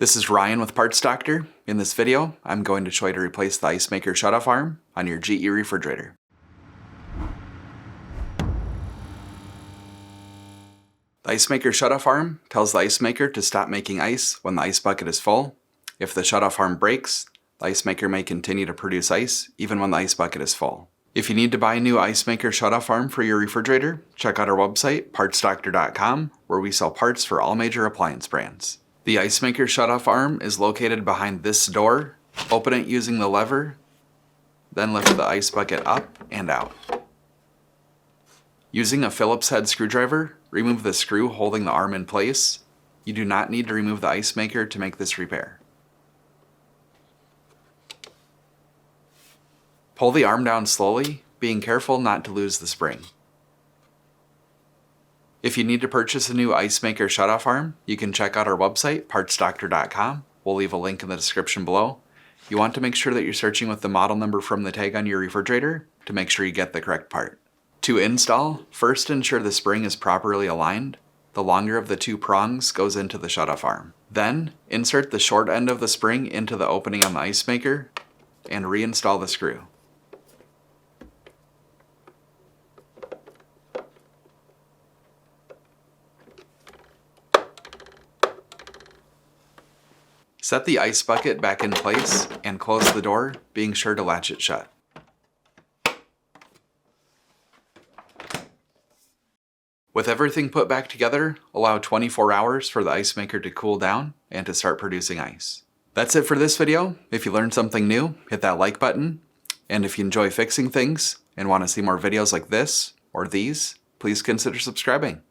This is Ryan with Parts Doctor. In this video, I'm going to show you to replace the Ice Maker ShutOff Arm on your GE refrigerator. The Ice Maker ShutOff Arm tells the ice maker to stop making ice when the ice bucket is full. If the shutoff arm breaks, the ice maker may continue to produce ice even when the ice bucket is full. If you need to buy a new Ice Maker ShutOff Arm for your refrigerator, check out our website, partsdoctor.com, where we sell parts for all major appliance brands. The Ice Maker ShutOff Arm is located behind this door. Open it using the lever, then lift the ice bucket up and out. Using a Phillips head screwdriver, remove the screw holding the arm in place. You do not need to remove the ice maker to make this repair. Pull the arm down slowly, being careful not to lose the spring. If you need to purchase a new Ice Maker ShutOff Arm, you can check out our website, partsdoctor.com. We'll leave a link in the description below. You want to make sure that you're searching with the model number from the tag on your refrigerator to make sure you get the correct part. To install, first ensure the spring is properly aligned. The longer of the two prongs goes into the shutoff arm. Then, insert the short end of the spring into the opening on the ice maker and reinstall the screw. Set the ice bucket back in place and close the door, being sure to latch it shut. With everything put back together, allow 24 hours for the ice maker to cool down and to start producing ice. That's it for this video. If you learned something new, hit that like button. And if you enjoy fixing things and want to see more videos like this or these, please consider subscribing.